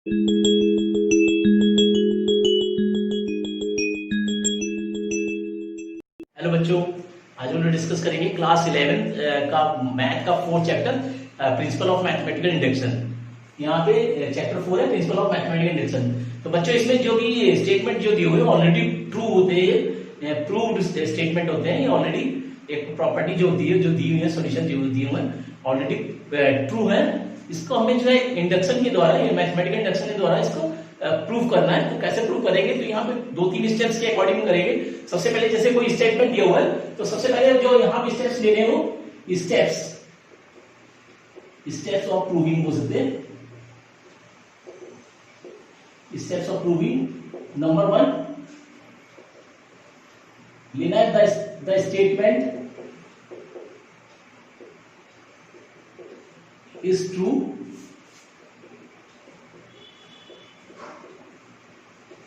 Hello बच्चों, आज हम लोग डिस्कस करेंगे क्लास 11 का मैथ का 4th chapter principle of mathematical induction. यहाँ पे चैप्टर 4 है प्रिंसिपल ऑफ मैथमेटिकल इंडक्शन। तो बच्चों इसमें जो भी स्टेटमेंट जो दिए हुए ऑलरेडी ट्रू होते हैं, प्रूव्ड स्टेटमेंट होते हैं। ये ऑलरेडी एक प्रॉपर्टी जो होती है, जो दी हुई है, सोल्यूशन जो दिए हुए हैं ऑलरेडी ट्रू है। इसको हमें जो है इंडक्शन के द्वारा, मैथमेटिकल इंडक्शन के द्वारा इसको प्रूव करना है। तो कैसे प्रूव करेंगे? तो यहाँ पे 2-3 स्टेप्स के अकॉर्डिंग करेंगे। सबसे पहले जैसे कोई स्टेटमेंट दिया हुआ है तो सबसे पहले जो यहाँ पे स्टेप्स लेने हो, स्टेप्स ऑफ प्रूविंग हो सकते हैं। स्टेप्स ऑफ प्रूविंग, नंबर 1 लेना है the statement is true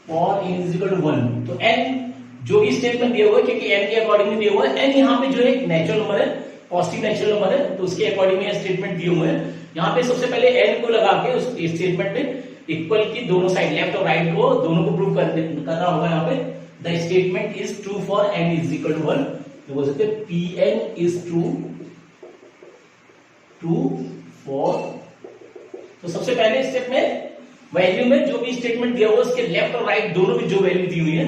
for n is equal to 1। तो n जो भी स्टेटमेंट दिया हुआ है, क्योंकि n के अकॉर्डिंग दिया हुआ है, n यहाँ पे जो है एक नेचुरल नंबर है, पॉजिटिव नेचुरल नंबर है, तो उसके अकॉर्डिंग में स्टेटमेंट दिए हुए हैं। यहाँ पे सबसे पहले n को लगा के उस स्टेटमेंट में इक्वल की दोनों साइड, लेफ्ट और राइट को दोनों को प्रूव करना होगा। यहाँ पे the statement is true for n is equal to 1। तो बोल सकते हैं Pn इज ट्रू फॉर। तो सबसे पहले स्टेप में वैल्यू में जो भी स्टेटमेंट दिया हुआ उसके लेफ्ट और राइट दोनों में जो वैल्यू दी हुई है,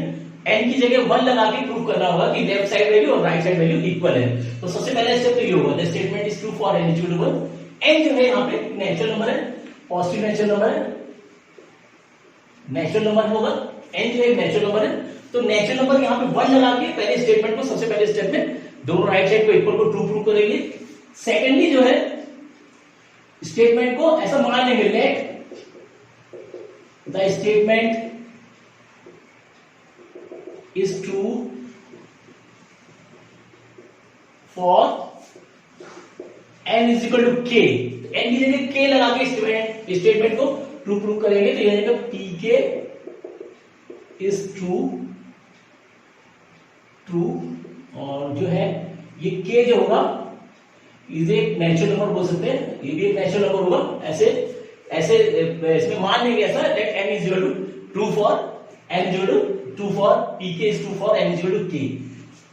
n की जगह 1 लगा के प्रूव करना होगा कि लेफ्ट साइड वैल्यू और राइट साइड वैल्यू इक्वल है। तो सबसे पहला स्टेप तो ये होगा, the statement is true for n equal to 1। n जो है यहाँ पे नेचुरल नंबर है, पॉजिटिव नेचुरल नंबर है, नेचुरल नंबर होगा। n जो है नेचुरल नंबर है, तो नेचुरल नंबर यहाँ पे 1 लगा के पहले स्टेटमेंट को, सबसे पहले स्टेप में दोनों राइट साइड को इक्वल को ट्रू प्रूव करेंगे। सेकेंडली जो है स्टेटमेंट को ऐसा मान लेंगे, let the statement is true for n is equal to k। n की जगह k लगा के स्टेटमेंट को ट्रू प्रूव करेंगे। तो यह pk इज ट्रू और जो है ये k जो होगा इज एक नेचुरल नंबर बोल सकते हैं, ये भी एक नेचुरल नंबर होगा। ऐसे इसमें मान लेंगे ऐसा, let n is equal to true for n is equal to true for pk is true for n is equal to k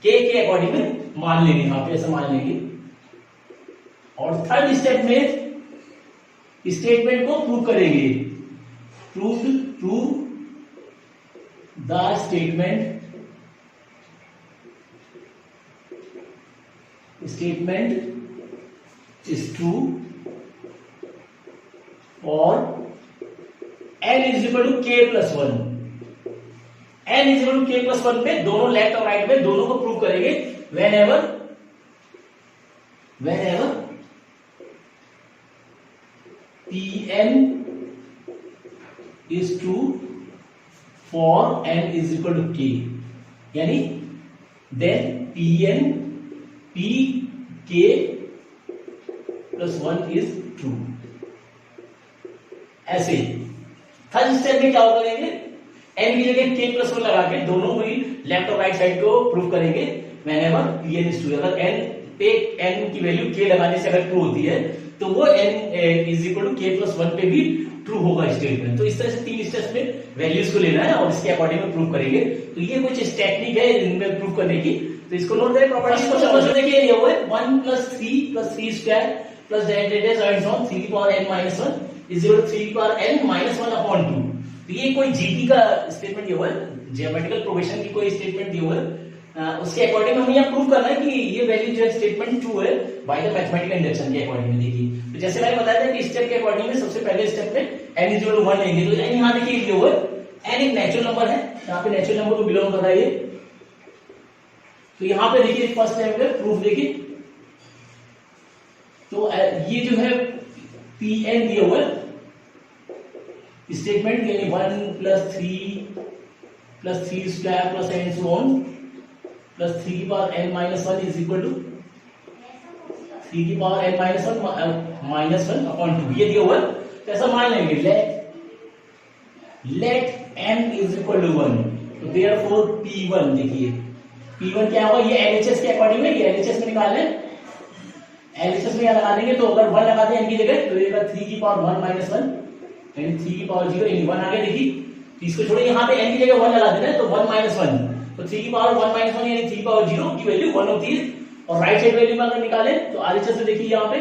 के अकॉर्डिंग में मान लेंगे, यहां पे ऐसा मान लेंगे। और थर्ड स्टेप में स्टेटमेंट को प्रूव करेंगे, prove the statement is true for n is equal to k plus 1। n is equal to k plus 1 पे दोनों लेफ्ट और राइट में दोनों को प्रूव करेंगे। whenever Pn is true for n is equal to k, यानी then Pk plus 1 is true. ऐसे third step में क्या करेंगे, n की जगह k प्लस 1 लगा के दोनों ही लेफ्ट और राइट साइड को प्रूव करेंगे। whenever Pn is true, अगर n की वैल्यू k लगाने से अगर ट्रू होती है तो वो n is equal to k plus 1 पे भी ट्रू होगा स्टेटमेंट। तो इस तरह से 3 स्टेप्स में वैल्यूज को लेना है और इसके अकॉर्डिंग में प्रूव करेंगे। तो ये कुछ टेक्निक है इनमें प्रूव करने की। तो इसको नोट करें, प्रॉपर्टीज को समझने के लिए वो है 1 + 3 square plus derivative and so on 3 की power n - 1 is equal to 3 की पावर n - 1/2। तो ये कोई जीटी का स्टेटमेंट दिया हुआ है, ज्योमेट्रिकल प्रोग्रेशन की कोई स्टेटमेंट दिया हुआ है। उसके अकॉर्डिंग हमें यहाँ प्रूव करना है कि ये वैल्यू जो है स्टेटमेंट ट्रू है बाय द मैथमेटिकल इंडक्शन के अकॉर्डिंग में। देखिए, तो जैसे मैंने बताया था कि स्टेप के अकॉर्डिंग में सबसे पहले स्टेप में n इज इक्वल टू 1 लेंगे। तो n यहाँ देखिए दिया हुआ है, n एक नेचुरल नंबर है, यहाँ पे नेचुरल नंबर को बिलोंग कर रहा है ये। तो यहाँ पे देखिए फर्स्ट स्टेप में प्रूफ देखिए, तो ये जो है Pn दिया हुआ है स्टेटमेंट, यानी 1 + 3 square plus and so on plus 3 की power n - 1 is equal to 3 की पावर n - 1/2 ये दिया हुआ है। तो ऐसा मान लेंगे, let n is equal to 1। तो देयरफॉर P1 देखिए, P1 क्या होगा, ये LHS के अकॉर्डिंग में, ये LHS में निकाल लें, LHS में यहाँ लगा देंगे। तो अगर 1 लगा दें n की जगह तो ये 3 की पावर 1 - 1 यानी 3 की पावर 0 यानी 1 आ गया। देखिए तो इसको छोड़ो, यहाँ पे n की जगह 1 लगा देना है तो 1 माइनस 1, तो 3 की पावर 1 माइनस 1 यानी 3 की पावर 0 की वैल्यू 1 होती है। और राइट साइड वैल्यू में अगर निकालें तो आरएचएस में देखिए यहाँ पे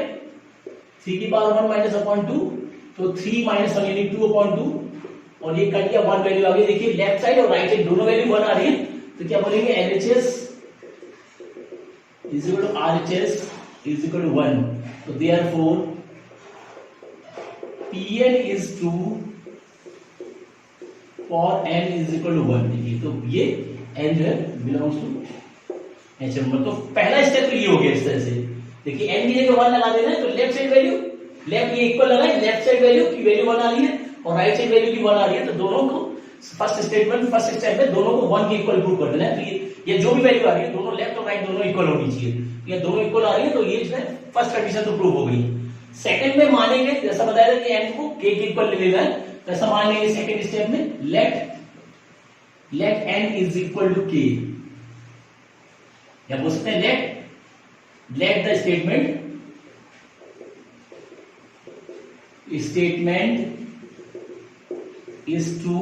3 की पावर 1 माइनस अपॉन 2, तो 3 माइनस 1 यानी 2 अपॉन 2, और ये कट गया 1 वैल्यू आ गई। देखिए लेफ्ट साइड और राइट साइड दोनों वैल्यू 1 आ रही है, तो क्या बोलेंगे LHS is equal to RHS is equal to 1। तो therefore Pn is true for n is equal to 1। देखिए तो ये n जो है बिलोंग्स टू एच नंबर। तो पहला स्टेप तो ये हो गया इस तरह से। देखिए n की जगह 1 लगा देना है, तो लेफ्ट साइड वैल्यू लेफ्ट ये इक्वल लगाए, लेफ्ट साइड वैल्यू की वैल्यू 1 आ रही है और राइट साइड वैल्यू की 1 आ रही है, तो दोनों को फर्स्ट स्टेप में दोनों को 1 के इक्वल प्रूव कर देना है। तो ये जो भी वैल्यू आ रही है दोनों लेफ्ट और राइट दोनों इक्वल होनी चाहिए। ये दोनों इक्वल आ रही है तो ये जो है फर्स्ट कंडीशन तो प्रूव हो गई। सेकंड में मानेंगे, जैसा बताया था कि n को k के इक्वल ले लेना है, तो ऐसा मान लेंगे सेकंड स्टेप में let n is equal to k, या बोल सकते हैं let the statement is true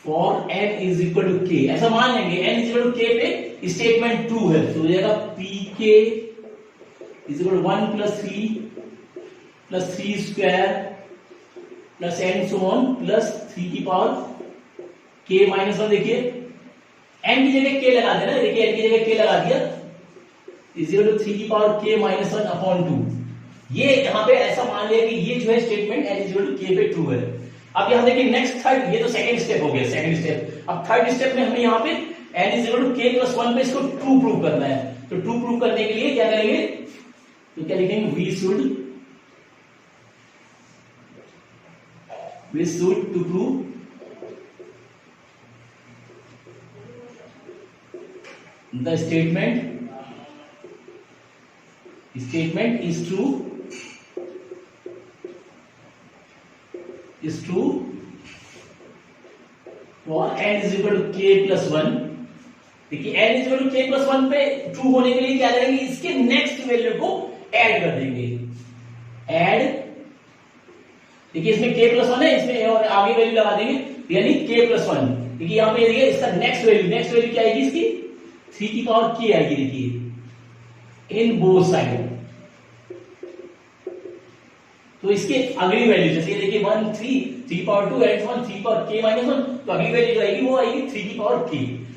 for n is equal to k। ऐसा मान लेंगे n is equal to k पे स्टेटमेंट ट्रू है, तो हो जाएगा pk is equal 1 plus 3 square plus and so on plus 3 की पावर k माइनस 1। देखिए n की जगह k लगा देना, देखिए n की जगह k लगा दिया इज इक्वल टू 3 की पावर k माइनस 1 अपॉन 2। ये यहाँ पे ऐसा मान लिया कि ये जो है statement n is equal to k पे ट्रू है। अब यहाँ देखिए नेक्स्ट थर्ड, ये तो सेकंड स्टेप हो गया, सेकंड स्टेप। अब थर्ड स्टेप में हमें यहाँ पे n is equal to k plus 1 पे इसको ट्रू प्रूव करना है। तो ट्रू प्रूव करने के लिए क्या करेंगे, तो क्या लिखेंगे we should to prove the statement is true for n is equal to k plus 1। देखिए n is equal to k plus 1 पे ट्रू होने के लिए क्या करेंगे, इसके नेक्स्ट वैल्यू को ऐड कर देंगे। ऐड, देखिए इसमें k प्लस 1 है, इसमें और आगे वैल्यू लगा देंगे यानी k प्लस 1। देखिए यहाँ पे देखिए इसका नेक्स्ट वैल्यू क्या आएगी, इसकी 3 की पावर k आएगी। देखिए इन बोथ साइड, तो इसके अगली वैल्यू जैसे देखिए 1 3 की पावर 2 एंड 1 3 की पावर k माइनस 1, तो अगली वैल्यू जो आएगी वो आएगी 3 की पावर k।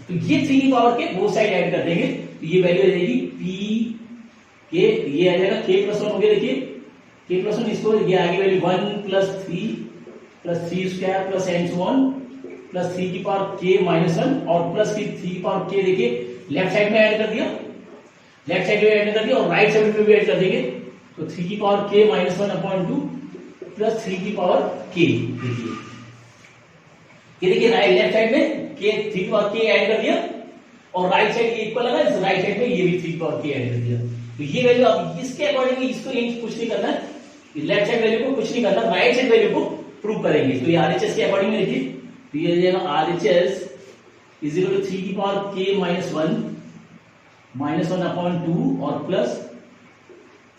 तो ये 3 की पावर के बोथ साइड ऐड कर देंगे, तो ये वैल्यू आ जाएगी p के, ये आ जाएगा k प्लस 1 हो गया। देखिए k प्लस 1, इसको ये आगे value 1 plus 3 square plus and so on plus 3 की पावर k माइनस 1 और प्लस 3 की पावर k। देखिए लेफ्ट साइड में ऐड कर दिया, लेफ्ट साइड में ऐड कर दिया और राइट साइड में भी ऐड कर देंगे, तो 3 की power k minus 1 upon 2 plus 3 की पावर k। देखिए ये देखिए राइट लेफ्ट साइड में k 3 की पावर k ऐड कर दिया और राइट साइड ये इक्वल लगा, इस राइट साइड में ये भी 3 की पावर k ऐड कर दिया। तो ये वैल्यू अब इसके अकॉर्डिंग इसको कुछ नहीं करना, लेफ्ट साइड वैल्यू को कुछ नहीं करना, राइट साइड वैल्यू को प्रूव करेंगे। तो ये आरएचएस के अकॉर्डिंग में देखिए, तो ये जाएगा आरएचएस इज इक्वल टू 3 की पावर k माइनस 1 अपॉन 2 और प्लस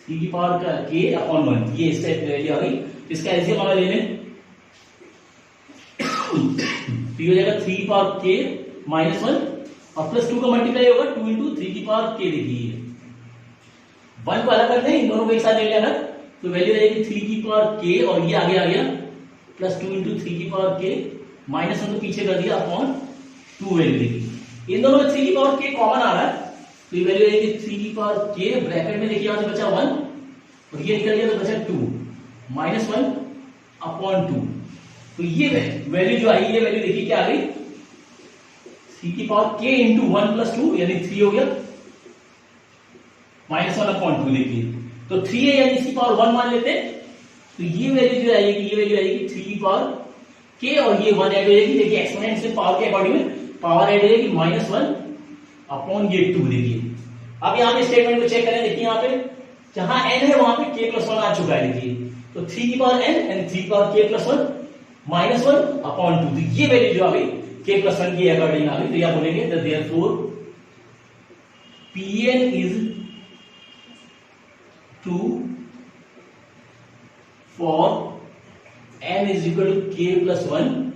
3 की पावर का k अपॉन 1। ये स्टेप वैल्यू आ गई, इसका एलसीएम वाला ले लें, तो ये हो जाएगा 3 की पावर k माइनस 1 और प्लस 2 का मल्टीप्लाई होगा 2 इंटू 3 की पावर k। देखिए 1 को अलग करते हैं, इन दोनों को एक साथ ले लेना, तो वैल्यू रहेगी 3 की पावर k और ये आगे आ गया प्लस 2 इंटू 3 की पावर k माइनस 1 को पीछे कर दिया अपॉन 2 वैल्यू। देखिए इन दोनों में 3 की पावर k कॉमन आ रहा है, तो ये वैल्यू रहेगी 3 की पावर k ब्रैकेट में देखिए यहां से बचा 1 और ये निकल गया तो बचा 2 माइनस 1 अपॉन 2। तो ये वैल्यू जो आई, ये वैल्यू देखिए क्या आ गई, 3 की पावर k इंटू 1 प्लस 2 यानी 3 हो गया माइनस 1 अपॉन 2। देखिए तो 3 है यानी इसकी पावर 1 मान लेते हैं, तो ये वैल्यू जो आएगी, ये वैल्यू आएगी 3 की पावर k और ये 1 ऐड हो जाएगी। देखिए एक्सपोनेंट से पावर के अकॉर्डिंग में पावर ऐड हो जाएगी माइनस 1 अपॉन ये 2। देखिए अब यहाँ पे स्टेटमेंट को चेक करें, देखिए यहाँ पे जहां n है वहां पे k प्लस 1 आ चुका है। देखिए तो 3 की पावर n एंड 3 की power k plus 1 minus 1 upon 2, तो ये वैल्यू जो आ गई k प्लस 1 के अकॉर्डिंग आ गई। तो यह बोलेंगे therefore Pn is true for n is equal to k plus 1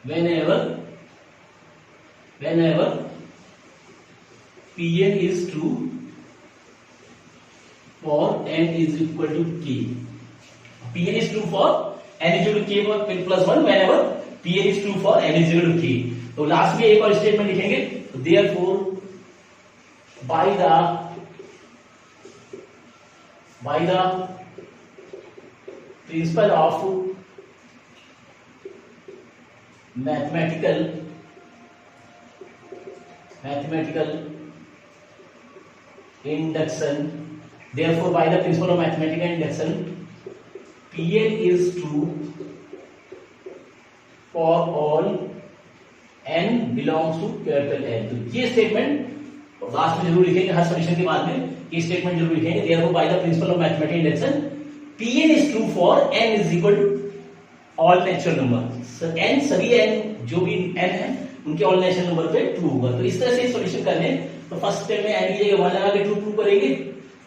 whenever Pn is true for n is equal to k. Pn is true for n is equal to k plus 1 whenever Pn is true for n is equal to k. तो last में एक और statement लिखेंगे, therefore by the principle of mathematical induction, therefore by the principle of mathematical induction Pn is true for all n belongs to capital N. तो ये statement last में जरूर लिखेंगे, हर सॉल्यूशन के बाद में ये स्टेटमेंट जरूर लिखेंगे, therefore by the principle of mathematical induction Pn is true for n is equal to all natural number. n सभी n जो भी n है उनके ऑल नेचुरल नंबर पे ट्रू होगा. तो इस तरह से सॉल्यूशन करने, तो फर्स्ट स्टेप में n की जगह 1 लगा के ट्रू प्रूव करेंगे.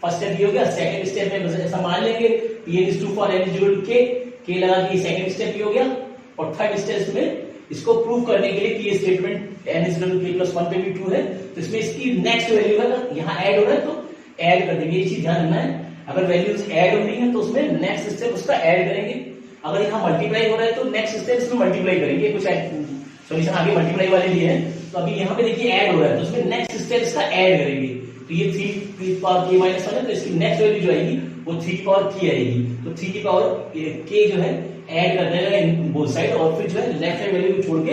फर्स्ट स्टेप ये हो गया. सेकंड स्टेप में ऐसा मान लेंगे Pn is true for n is equal to k लगा के सेकंड स्टेप ये हो गया. और थर्ड स्टेप में इसको प्रूव करने के लिए कि ये statement n is equal to k plus 1 पे भी ट्रू है, तो इसमें इसकी नेक्स्ट वैल्यू है यहाँ ऐड हो रहा है तो ऐड कर देंगे. ये चीज ध्यान रखना है, अगर वैल्यूज ऐड हो रही है तो उसमें नेक्स्ट स्टेप उसका ऐड करेंगे. अगर यहाँ मल्टीप्लाई हो रहा है तो नेक्स्ट स्टेप इसमें मल्टीप्लाई करेंगे. कुछ सॉल्यूशन आगे मल्टीप्लाई वाले लिए हैं, तो अभी यहाँ पे देखिए ऐड हो रहा है तो उसमें नेक्स्ट स्टेप इसका ऐड करेंगे. तो ये 3 पावर k माइनस 1 है, तो इसकी नेक्स्ट वैल्यू जो आएगी वो 3 पावर k आएगी. तो 3 की पावर k जो है ऐड कर देना है बोथ साइड, और फिर जो है लेफ्ट साइड वैल्यू को छोड़ के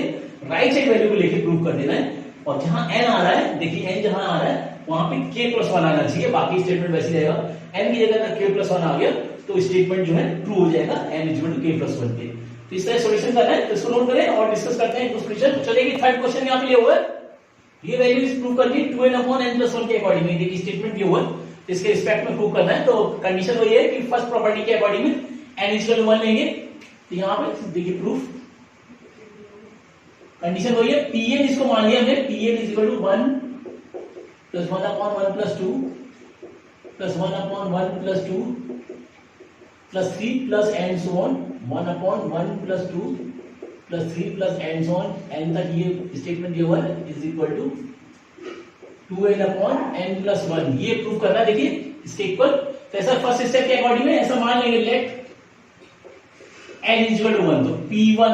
राइट साइड वैल्यू को लेके प्रूव कर देना है. और जहां n आ रहा है, देखिए n जहां आ रहा है वहां पे k plus 1 आना चाहिए, बाकी स्टेटमेंट वैसे रहेगा. n की जगह अगर k plus 1 आ गया तो स्टेटमेंट जो है ट्रू हो जाएगा n is equal to k plus 1 पे. तो इस तरह सॉल्यूशन करना है, तो इसको नोट करें और डिस्कस करते हैं कुछ क्वेश्चन. चलेगी थर्ड क्वेश्चन यहाँ पे लिया हुआ है, ये वैल्यू प्रूव करनी 2n/n+1 के अकॉर्डिंग में. देखिए स्टेटमेंट ये हुआ, इसके रिस्पेक्ट में प्रूव करना है. तो कंडीशन वही है कि फर्स्ट प्रॉपर्टी के अकॉर्डिंग में n is equal to 1 लेंगे. तो यहाँ पे देखिए प्रूफ कंडीशन वही है. Pn इसको मान लिया हमने, Pn is equal to 1 plus 1/1 plus 2 plus 1/1 plus 2 plus 3 plus and so on 1/1 plus 2 plus 3 plus and so on n तक ये स्टेटमेंट ये 1 is equal to 2n/n plus 1. ये प्रूफ करना है. देखिए इसके इक्वल, तो ऐसा फर्स्ट स्टेप के अकॉर्डिंग में ऐसा मान लेंगे let n is equal to 1. तो P1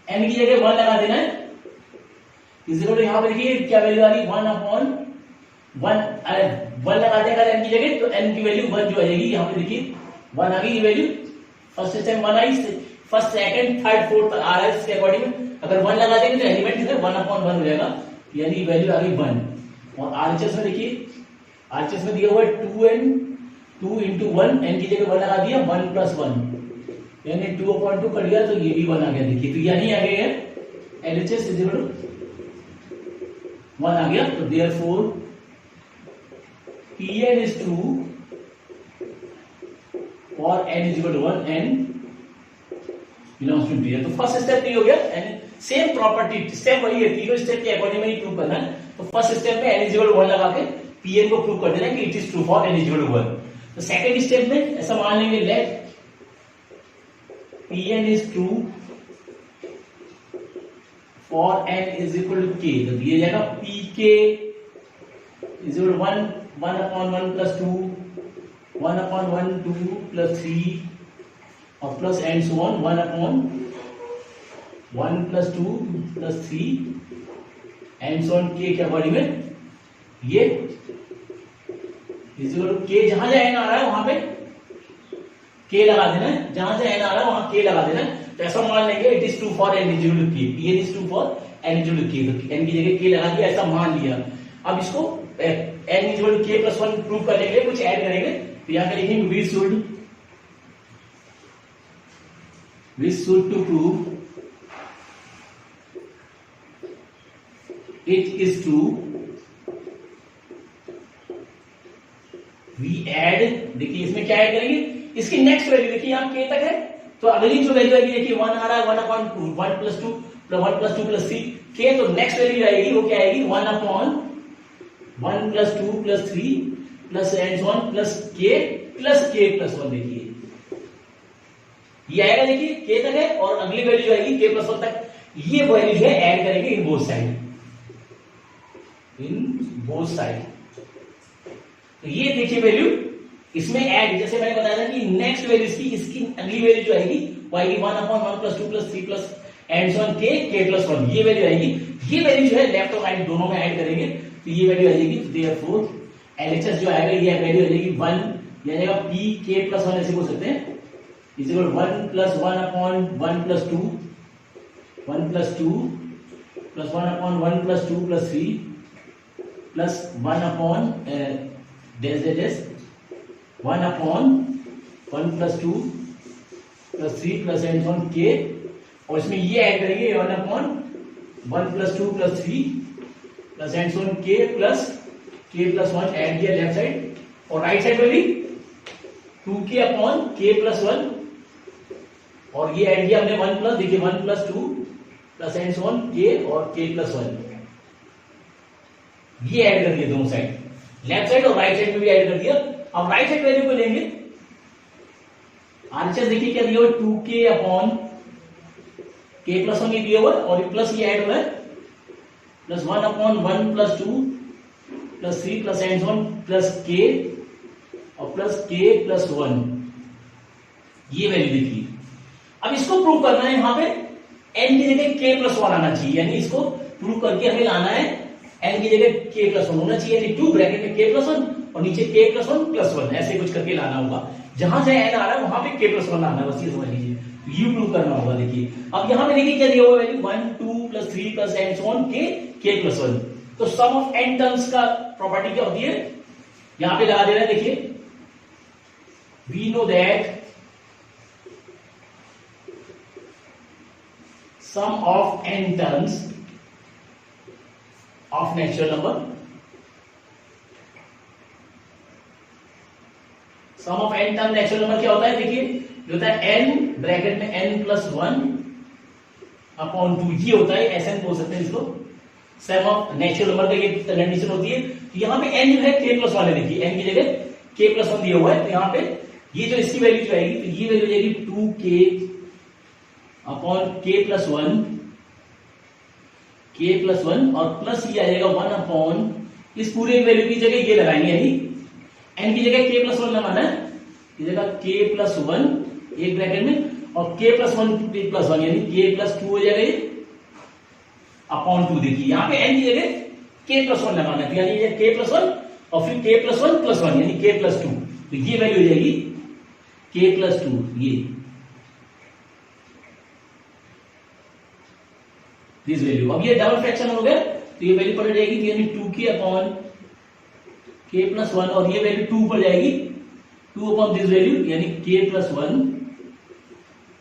n की जगह 1 लगा देना है, इज इक्वल टू यहाँ पे देखिए क्या वैल्यू आ रही है 1/1 लगा देगा n की जगह, तो n की वैल्यू 1 जो आएगी यहाँ पे देखिए 1 आ गई. ये वैल्यू फर्स्ट स्टेप 1 आई, फर्स्ट सेकंड थर्ड फोर्थ आ रहा है इसके अकॉर्डिंग में. अगर 1 लगा देंगे तो एलिमेंट जो है 1/1 हो जाएगा, यानी वैल्यू आ गई 1. और आरएचएस में देखिए, आरएचएस में दिया हुआ है 2 into 1, n की जगह 1 लगा दिया 1 plus 1, यानी 2/2 कट गया तो ये भी 1 आ गया. देखिए तो यानी आ गया है एलएचएस इज इक्वल टू 1 आ गया. तो therefore Pn is true for n is equal to 1 and belongs to Pn. तो फर्स्ट स्टेप ये हो गया. एंड सेम प्रॉपर्टी स्टेप वही है, तीनों स्टेप के अकॉर्डिंग में ही प्रूव करना है. तो फर्स्ट स्टेप में n is equal to 1 लगा के Pn को प्रूव कर देना है कि it is true for n is equal to 1. तो सेकंड स्टेप में ऐसा मान लेंगे late Pn is true for n is equal to k. तो दिया जाएगा Pk is equal to 1/1 plus 2 1/1 2 plus 3 और plus and so on 1/1 plus 2 plus 3 and so on k के अकॉर्डिंग में ये इज इक्वल टू k. जहां जहां n आ रहा है वहां पे k लगा देना है, जहां से n आ रहा है वहां k लगा देना है. तो ऐसा मान लेंगे it is true for n is equal to k, Pn is true for n is equal to k. तो n की जगह k लगा दिया, ऐसा मान लिया. अब इसको n is equal to k plus 1 prove करने के लिए कुछ ऐड करेंगे. तो यहां पे लिखेंगे we should to prove it is true we add. देखिए इसमें क्या ऐड करेंगे, इसकी नेक्स्ट वैल्यू देखिए यहाँ k तक है, तो अगली जो वैल्यू आएगी देखिए 1 आ रहा है 1/2 1 plus 2 1 plus 2 plus 3 k. तो नेक्स्ट वैल्यू आएगी वो क्या आएगी 1/1 plus 2 plus 3 plus and so on plus k plus 1. देखिए ये आएगा देखिए k तक है और अगली वैल्यू जो आएगी k प्लस 1 तक, ये वैल्यू जो है ऐड करेंगे इन बोथ साइड, तो ये देखिए वैल्यू इसमें ऐड, जैसे मैंने बताया था कि नेक्स्ट वैल्यू इसकी अगली वैल्यू जो आएगी वो आएगी 1/1 + 2 + 3 plus and so on k plus 1, ये वैल्यू आएगी। ये वैल्यू जो है लेफ्ट और राइट दोनों में ऐड करेंगे तो ये वैल्यू आ जाएगी, देयरफॉर एलएचएस जो आएगा ये वैल्यू आ जाएगी 1, या जाएगा p k प्लस 1 ऐसे बोल सकते हैं, is equal 1 + 1/1 + 2 1 + 2 + 1/1 + 2 + 3 plus 1/1 + 2 + 3 plus and on k, और इसमें ये ऐड करेंगे 1/1 + 2 + 3 plus and on k plus 1 add किया लेफ्ट साइड, और राइट साइड में भी 2k/k + 1, और ये ऐड किया हमने 1 प्लस, देखिए 1 + 2 प्लस एंड ऑन k और k + 1, ये ऐड कर दिया दोनों साइड, लेफ्ट साइड और राइट साइड में भी ऐड कर दिया। अब राइट साइड वैल्यू को लेंगे, आरएचएस देखिए क्या दिया हुआ 2k/k + 1 ये दिया हुआ, और ये प्लस ये ऐड हुआ है plus 1/1 + 2 + 3 plus and on plus k और प्लस k + 1, ये वैल्यू देखिए। अब इसको प्रूव करना है, यहां पे n की जगह k + 1 आना चाहिए, यानी इसको प्रूव करके हमें लाना है n की जगह k + 1 होना चाहिए, यानी 2 ब्रैकेट में k + 1 और नीचे k + 1 + 1 ऐसे कुछ करके लाना होगा, जहां से n आ रहा है वहां पे k + 1 आना है, बस ये समझ लीजिए, यू प्रूव करना होगा। देखिए अब यहां पे देखिए क्या दिया हुआ value 1 2 + 3 plus and so on k + 1, तो सम ऑफ n टर्म्स का प्रॉपर्टी क्या होती है, यहां पे लगा दे रहे हैं, देखिए we know that sum of n terms of natural number, sum of n term natural number क्या होता है, देखिए जो होता है n ब्रैकेट में n + 1/2, ये होता है SN बोल सकते हैं इसको, सम ऑफ नेचुरल नंबर का ये कंडीशन होती है। तो यहाँ पे n जो है k + 1 है, देखिए n की जगह k + 1 दिया हुआ है, तो यहाँ पे ये जो इसकी वैल्यू जो आएगी, तो ये वैल्यू जाएगी 2k/k + 1 और प्लस ये आ जाएगा 1/, इस पूरे वैल्यू की जगह ये लगाएंगे, यानी n की जगह k + 1 लगाना है, इस जगह k + 1 एक ब्रैकेट में और k + 1 यानी k + 2 हो जाएगा ये /2, देखिए यहाँ पे n की जगह k + 1 लगाना है, यानी ये k + 1 और फिर k + 1 + 1 यानी k + 2, तो ये वैल्यू हो जाएगी k + 2, ये दिस वैल्यू। अब ये डबल फ्रैक्शन हो गया तो ये वैल्यू पड़ जाएगी, यानी 2k/k + 1 और ये वैल्यू 2 पड़ जाएगी 2/दिस वैल्यू यानी k + 1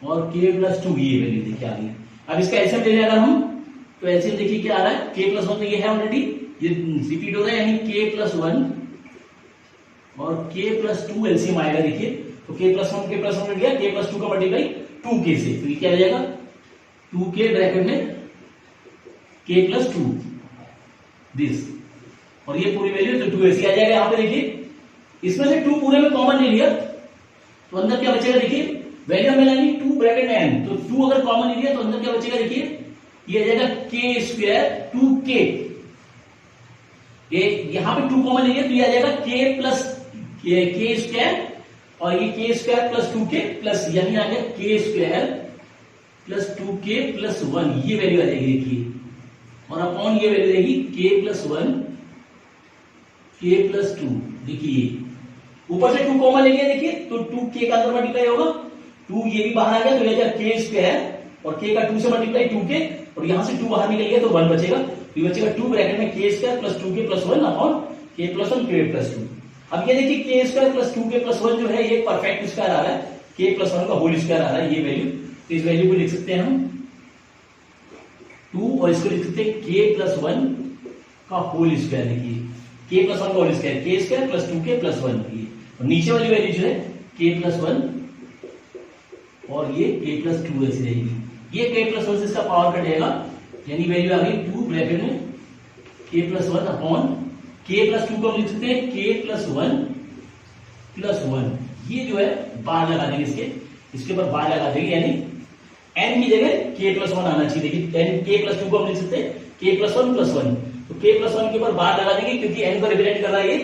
और k + 2, ये वैल्यू देखिए आ गई। अब इसका एलसीएम ले अगर हम, तो एलसीएम देखिए क्या आ रहा है, k + 1 तो ये है ऑलरेडी, ये रिपीट हो रहा है, यानी k + 1 और k + 2 एलसीएम आएगा, देखिए तो k + 1 मिल गया, k + 2 का मल्टीप्लाई 2k से, तो ये क्या आ जाएगा 2k ब्रैकेट में k + 2 दिस, और ये पूरी वैल्यू तो 2 ऐसी आ जाएगा। यहाँ पे देखिए इसमें से 2 पूरे में कॉमन ले लिया तो अंदर क्या बचेगा, देखिए वैल्यू हमें लानी 2 ब्रैकेट में n, तो 2 अगर कॉमन ले लिया तो अंदर क्या बचेगा, देखिए ये आ जाएगा k² 2k, ये यहाँ पे 2 कॉमन ले लिया तो ये आ जाएगा k और ये k² + 2k प्लस, यानी आ गया k² + 2k + 1, ये वैल्यू आ जाएगी देखिए, और अपॉन ये वैल्यू रहेगी k + 1 k + 2, देखिए ऊपर से 2 कॉमन ले लिया, देखिए तो 2k का अंदर मल्टीप्लाई होगा, 2 ये भी बाहर आ गया तो ये k² और k का 2 से मल्टीप्लाई 2k, और यहां से 2 बाहर निकल गया तो 1 बचेगा, तो बचेगा 2 ब्रैकेट में k² + 2k + 1 upon k + 1 k + 2। अब ये देखिए k² + 2k + 1 जो है ये परफेक्ट स्क्वायर आ रहा है, k + 1 का होल स्क्वायर आ रहा है, ये वैल्यू, तो इस वैल्यू को लिख सकते हैं हम 2 और इसको लिख सकते हैं k + 1 का होल स्क्वायर, देखिए k + 1 का होल स्क्वायर k² + 2k + 1, और नीचे वाली वैल्यू जो है k + 1 और ये k + 2 ऐसी रहेगी, ये k + 1 से इसका पावर कट जाएगा, यानी वैल्यू आ गई 2 ब्रैकेट में k + 1 अपॉन k + 2 को हम लिख सकते हैं k + 1 + 1, ये जो है बार लगा देंगे इसके इसके ऊपर बार लगा देंगे, यानी n की जगह k प्लस 1 आना चाहिए। देखिए n k प्लस 2 को हम लिख सकते हैं k प्लस 1 प्लस 1, तो k प्लस 1 के ऊपर बार लगा देंगे क्योंकि n को रिप्रेजेंट कर रहा है ये,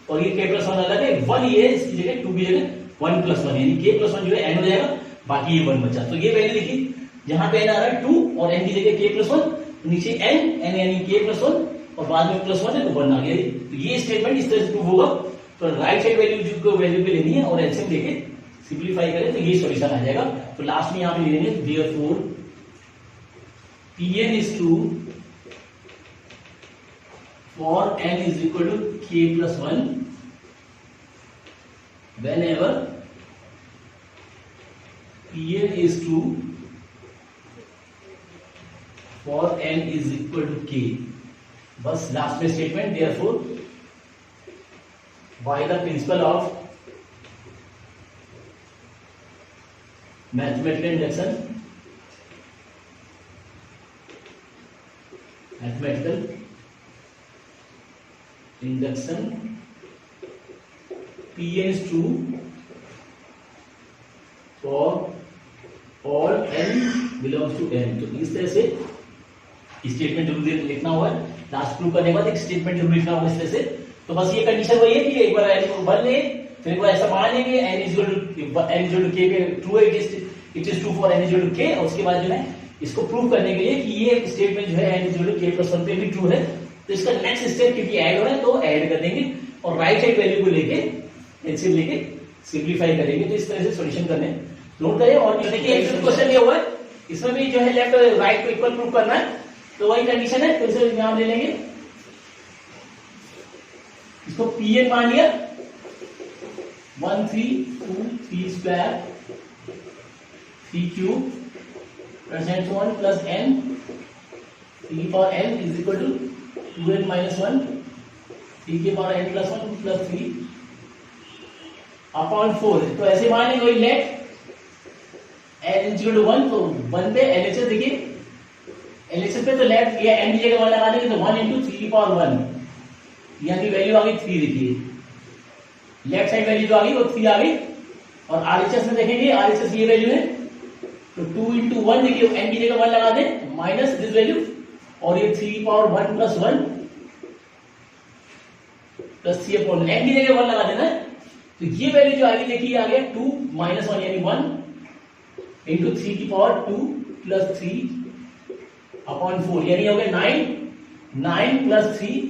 और ये k प्लस 1 अलग है, 1 ये इसकी जगह 2 की जगह 1 प्लस 1, यानी k प्लस 1 जो है n हो जाएगा, बाकी ये 1 बचा। तो ये वैल्यू देखिए जहां पे n आ रहा है 2 और n की जगह k प्लस 1, नीचे n यानी k प्लस 1 और बाद में प्लस 1 है तो 1 आ गया। तो ये स्टेटमेंट इस तरह से प्रूव होगा। तो राइट साइड वैल्यू को वैल्यू पे लेनी है और एलसीएम लेके सिंपलीफाई करें तो ये सॉल्यूशन आ जाएगा। तो लास्ट में यहां पे ले लेंगे therefore Pn is true for n is equal to k plus 1 whenever Pn is true for n is equal to k। बस लास्ट में statement therefore by the principle of mathematical induction Pn is true for all n belongs to n। तो इस तरह से statement जरूर लिखना होगा, last prove करने के बाद एक स्टेटमेंट जरूर लिखना होगा इस तरह से। तो बस ये कंडीशन वही है कि एक बार n को 1 ले, फिर एक बार ऐसा मान लेंगे n is equal to k पे ट्रू है, it is true for n is equal to k, और उसके बाद जो है इसको प्रूव करने के लिए कि ये स्टेटमेंट जो है n is equal to k plus 1 पे भी ट्रू है, तो इसका नेक्स्ट स्टेप क्योंकि ऐड हो रहा है तो ऐड कर देंगे और राइट साइड वैल्यू को लेके एलसीएम लेके सिंपलीफाई करेंगे। तो इस तरह से सॉल्यूशन करने नोट करें। और देखिए एक क्वेश्चन ये हुआ है, इसमें भी जो है लेफ्ट और राइट को इक्वल प्रूव करना है, तो वही कंडीशन है। तो इसे नाम ले लेंगे, इसको Pn मान लिया 1 3 2 3 square 3 cube plus and so on plus n 3 power n is equal to 2n minus 1 3 के power n plus 1 plus 3 upon 4। तो ऐसे मान लेंगे वही let n is equal to 1, तो 1 पे LHS देखिए, LHS पे तो लेट ये n की जगह 1 लगा देंगे तो 1 इंटू 3 की पावर 1, यहाँ की वैल्यू आ गई 3। देखिए लेफ्ट साइड वैल्यू जो आ गई वो 3 आ गई, और RHS में देखेंगे RHS ये वैल्यू है तो 2 इंटू 1, देखिए n की जगह 1 लगा दें माइनस दिस वैल्यू, और ये 3 power 1 plus 1 plus 3 upon n की जगह 1 लगा देना है, तो ये वैल्यू जो आ गई देखिए आ गया 2 माइनस 1 यानी 1 इंटू 3 की पावर 2 प्लस 3 अपॉन 4, यानी हो गया 9 प्लस 3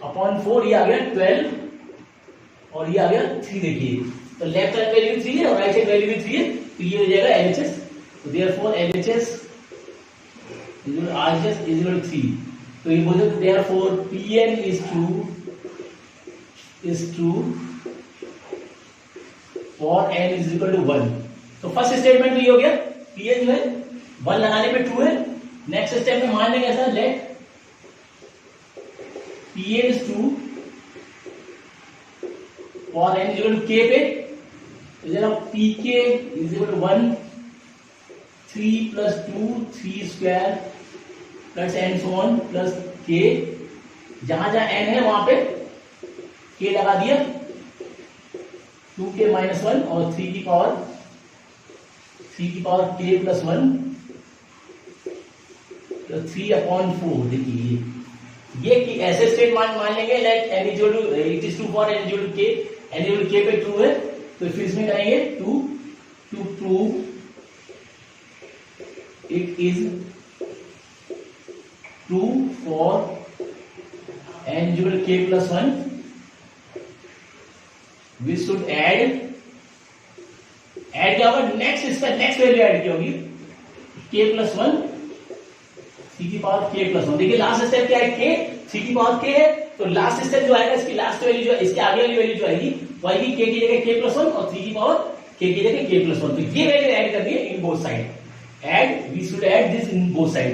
अपॉन 4, ये आ गया 12 और ये आ गया 3। देखिए तो लेफ्ट साइड वैल्यू 3 है और राइट साइड वैल्यू भी 3 है, तो ये हो जाएगा LHS। तो therefore LHS is equal to 3। तो ये बोल सकते therefore Pn is true for n is equal to 1। तो फर्स्ट स्टेटमेंट तो ये हो गया, Pn जो है 1 लगाने पे ट्रू है। नेक्स्ट स्टेप में मान लेंगे ऐसा, let Pn is true for n is equal to k पे, तो जरा Pk is equal to 1 3 plus 2 3 square plus and so on plus k, जहां जहां n है वहां पे k लगा दिया, 2k माइनस 1 और 3 की पावर k प्लस 1 तो 3 अपॉन 4। देखिए ये कि ऐसे स्टेट मान लेंगे like n is equal to it is true for n is equal to k, n is equal to k पे ट्रू है, तो फिर इसमें करेंगे to prove it is true for n is equal to k plus 1 we should add क्या होगा, next इसका next value add की होगी k प्लस 1 c की पावर k प्लस 1। देखिए लास्ट स्टेप क्या है, k c की पावर k है, तो लास्ट स्टेप जो आएगा इसकी लास्ट वैल्यू जो इसके आगे वाली वैल्यू जो आएगी वो आएगी k की जगह k प्लस 1 और c की पावर k की जगह k प्लस 1। तो ये वैल्यू ऐड करनी है in both side, add we should add this in both side.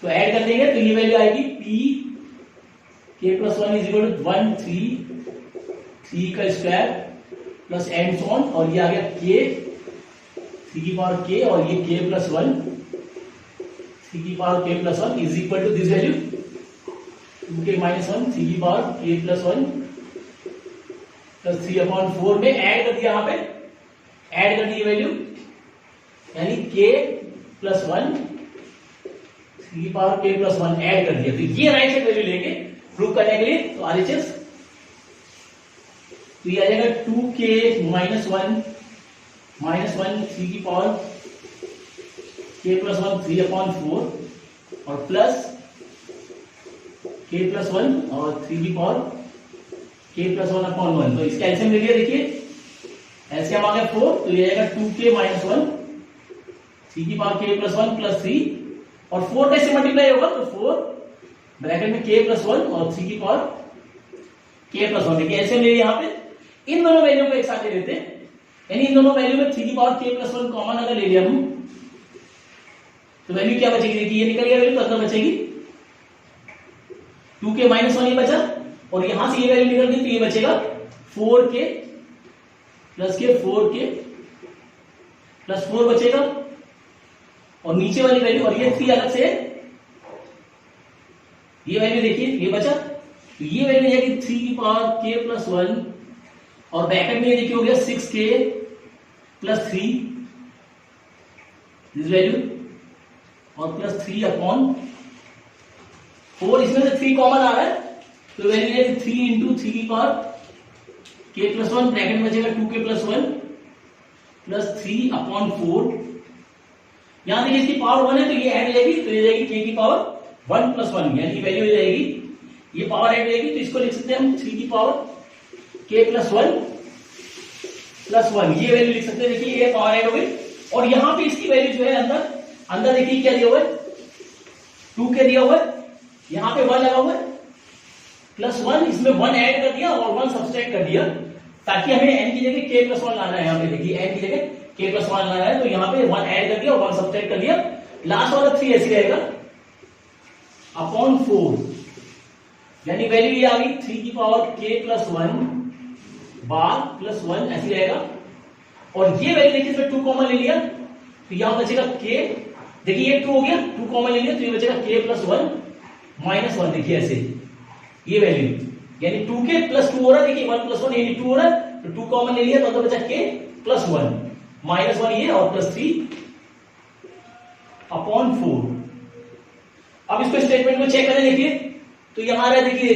तो ऐड कर देंगे तो ये वैल्यू आएगी p k plus 1 is equal to 1 3 का square plus and so on, और ये आ गया k 3 की पावर k और ये k प्लस 1 3 की power k plus 1 is equal to this value 2k minus 1 3 की पावर k प्लस 1 प्लस 3/4 में ऐड कर दिया, यहां पे ऐड कर दी वैल्यू, यानी k प्लस 1 3k+1 ऐड कर दिया। तो ये राइट साइड वैल्यू लेंगे प्रूव करने के लिए। तो RHS तो ये आ जाएगा 2k-1 3k+1 3/4 और प्लस k+1 और 3k+1/1। तो इसका एलसीएम ले लिया, देखिए एलसीएम आ गया 4, तो ये आएगा 2k-1 3k+1 प्लस 3 और 4 का इससे मल्टीप्लाई होगा तो 4 ब्रैकेट में k+1 और 3k+1। देखिए एलसीएम ले लिया, यहाँ पे इन दोनों वैल्यू को एक साथ ले लेते हैं, यानी इन दोनों वैल्यू में 3k+1 कॉमन अगर ले लिया हम तो वैल्यू क्या बचेगी, देखिए ये निकल गया वैल्यू, तो अंदर बचेगी 2k-1 ये बचा और यहां से ये वैल्यू निकल गई तो ये बचेगा 4k प्लस 4 बचेगा और नीचे वाली वैल्यू और ये 3 अलग से है, ये वैल्यू देखिए ये बचा, तो ये वैल्यू जाएगी 3k+1 और ब्रैकेट में ये देखिए हो गया 6k+3 दिस वैल्यू और प्लस 3/4, इसमें से 3 कॉमन आ रहा है तो वैल्यू जाएगी 3 × 3k+1 ब्रैकेट में बचेगा 2k+1 प्लस 3/4। यहां देखिए इसकी पावर 1 है तो ये ऐड हो जाएगी, तो ये जाएगी k की पावर 1 + 1, यानी वैल्यू हो जाएगी ये पावर ऐड हो जाएगी, तो इसको लिख सकते हैं हम 3 की पावर k+1 + 1, ये वैल्यू लिख सकते हैं। देखिए ये पावर ऐड हो गई और यहां पे इसकी वैल्यू जो है अंदर देखिए क्या दिया हुआ है 2k दिया हुआ है, यहां पे 1 लगा हुआ है प्लस 1, इसमें 1 ऐड कर दिया और 1 सब्सट्रैक्ट कर दिया ताकि हमें n की जगह k+1 लाना है। यहां पे देखिए n की जगह k+1 लाना है तो यहां पे 1 ऐड कर दिया और 1 सब्सट्रैक्ट कर दिया, लास्ट वाला 3 ऐसे रहेगा /4, यानी वैल्यू ये आ गई 3k+1 बार प्लस 1 ऐसे रहेगा और ये वैल्यू देखिए इसमें 2 कॉमन ले लिया तो यहां बचेगा k, देखिए ये 2 हो गया, 2 कॉमन ले लिया तो ये बचेगा k+1 - 1, देखिए ऐसे ये वैल्यू यानी 2k + 2 हो रहा है, देखिए 1 + 1 यानी 2 हो रहा है तो 2 कॉमन ले लिया तो अंदर बचा k +1 -1 ये और प्लस 3/4। अब इसको स्टेटमेंट में चेक करें, देखिए तो यहां आ रहा है देखिए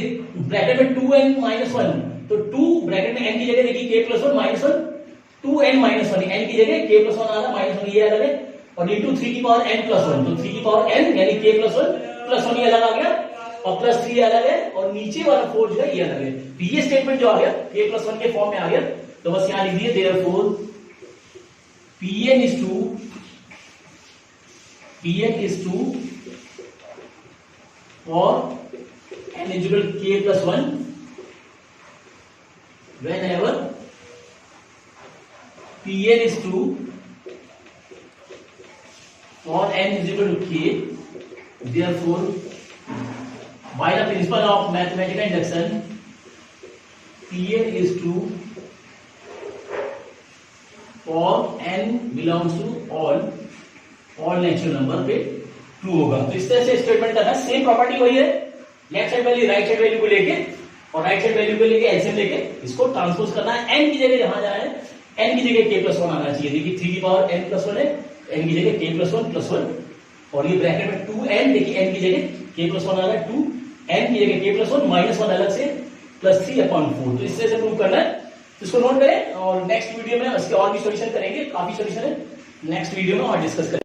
ब्रैकेट में 2n - 1 तो 2 ब्रैकेट में n की जगह देखिए k+1 - 1 2n - 1 n की जगह k+1 आ रहा -1 ये अलग है और इंटू 3 की पावर n + 1 तो 3 की पावर n यानी k+1 + 1 ये अलग आ गया और प्लस 3 अलग है और नीचे वाला 4 जो है ये अलग है। तो ये स्टेटमेंट जो आ गया k+1 के फॉर्म में आ गया, तो बस यहां लिख दिए therefore Pn is to for n is equal to k+1 whenever Pn is to for n is equal to k, therefore by the principle of mathematical induction Pn is to for n belongs to all natural number पे true होगा। तो इस तरह से statement करना, same property वही है, left side value right side value को लेके और राइट साइड वैल्यू को लेके एलसीएम लेके इसको ट्रांसपोज करना है, n की जगह जहां जाए n की जगह k+1 आना चाहिए, देखिए 3 की पावर n + 1 है, n की जगह k+1 + 1 और ये ब्रैकेट में 2n, देखिए n की जगह k+1 आ रहा है 2, n की जगह k+1 -1 अलग से प्लस 3/4। तो इस तरह से प्रूव करना है, इसको नोट करें और नेक्स्ट वीडियो में इसके और भी सॉल्यूशन करेंगे, काफी सॉल्यूशन है, नेक्स्ट वीडियो में और डिस्कस करेंगे।